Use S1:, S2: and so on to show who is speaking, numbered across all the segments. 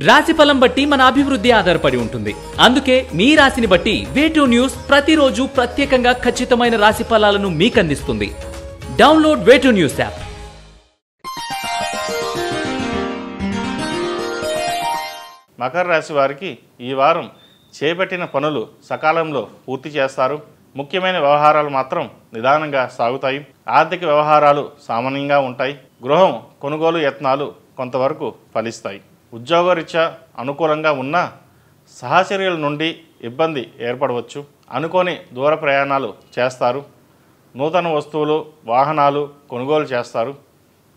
S1: రాశిఫలం బట్టి మన అభివృద్ధి ఆధారపడి ఉంటుంది. అందుకే మీ రాశిని బట్టి వే2 న్యూస్ ప్రతిరోజు ప్రత్యేకంగా ఖచ్చితమైన రాశి ఫలాలను మీకు అందిస్తుంది. Download Way2 News app.
S2: మకర రాశి వారికి ఈ వారం చేపట్టిన పనులు సకాలంలో పూర్తి చేస్తారు. ముఖ్యమైన వ్యవహారాలు మాత్రం నిదానంగా సాగుతాయి. ఆర్థిక వ్యవహారాలు సామాన్యంగా ఉంటాయి. గృహం కొనుగోలు యత్నాలు కొంతవరకు ఫలిస్తాయి. ఉద్యోగరీత్యా అనుకూలంగా ఉన్నా సహచర్యల నుండి ఇబ్బంది ఏర్పడవచ్చు. అనుకోని దూర ప్రయాణాలు చేస్తారు. నూతన వస్తువులు వాహనాలు కొనుగోలు చేస్తారు.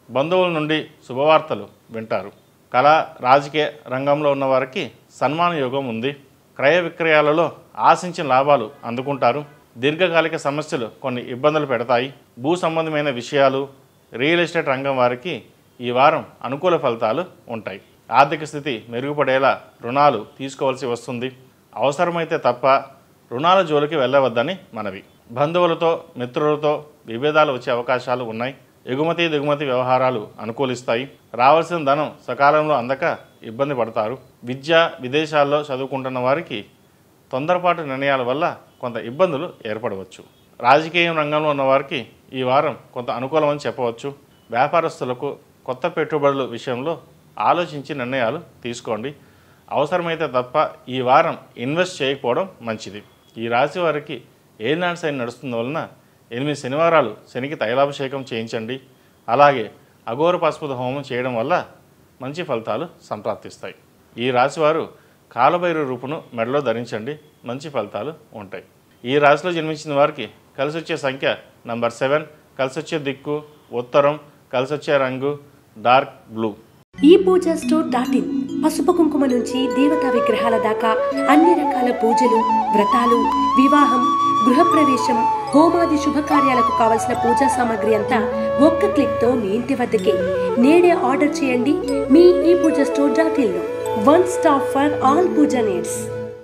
S2: బంధువుల నుండి శుభవార్తలు వింటారు. కళా రాజకీయ రంగంలో ఉన్నవారికి సన్మాన యోగం ఉంది. క్రయ విక్రయాలలో ఆశించిన లాభాలు అందుకుంటారు. దీర్ఘకాలిక సమస్యలు కొన్ని ఇబ్బందులు పెడతాయి. భూ సంబంధమైన విషయాలు రియల్ ఎస్టేట్ రంగం వారికి ఈ వారం అనుకూల ఫలితాలు ఉంటాయి. ఆర్థిక స్థితి మెరుగుపడేలా రుణాలు తీసుకోవాల్సి వస్తుంది. అవసరమైతే తప్ప రుణాల జోలికి వెళ్ళవద్దని మనవి. బంధువులతో మిత్రులతో విభేదాలు వచ్చే అవకాశాలు ఉన్నాయి. ఎగుమతి దిగుమతి వ్యవహారాలు అనుకూలిస్తాయి. రావాల్సిన ధనం సకాలంలో అందక ఇబ్బంది పడతారు. విద్య విదేశాల్లో చదువుకుంటున్న వారికి తొందరపాటు నిర్ణయాల వల్ల కొంత ఇబ్బందులు ఏర్పడవచ్చు. రాజకీయ రంగంలో ఉన్నవారికి ఈ వారం కొంత అనుకూలమని చెప్పవచ్చు. వ్యాపారస్తులకు కొత్త పెట్టుబడుల విషయంలో ఆలోచించి నిర్ణయాలు తీసుకోండి. అవసరమైతే తప్ప ఈ వారం ఇన్వెస్ట్ చేయకపోవడం మంచిది. ఈ రాశి వారికి ఏలినాటి శని నడుస్తున్న వలన 8 శనివారాలు శనికి తైలాభిషేకం చేయించండి. అలాగే అఘోర పశుపతి హోమం చేయడం వల్ల మంచి ఫలితాలు సంప్రాప్తిస్తాయి. ఈ రాశివారు కాలభైరవ రూపును మెడలో ధరించండి. మంచి ఫలితాలు ఉంటాయి. ఈ రాశిలో జన్మించిన వారికి కలిసొచ్చే సంఖ్య నంబర్ 7, కలిసొచ్చే దిక్కు ఉత్తరం, కలిసొచ్చే రంగు డార్క్ బ్లూ.
S3: ఈ పూజా స్టోర్.in పసుపు కుంకుమ నుంచి దేవతా విగ్రహాల దాకా అన్ని రకాల పూజలు, వ్రతాలు, వివాహం, గృహప్రవేశం, హోమాది శుభకార్యాలకు కావలసిన పూజా సామాగ్రి అంతా ఒక్క క్లిక్ తో మీ ఇంటి వద్దకే. నేడే ఆర్డర్ చేయండి మీ ఈ పూజా స్టోర్.in లో. One stop for all puja needs.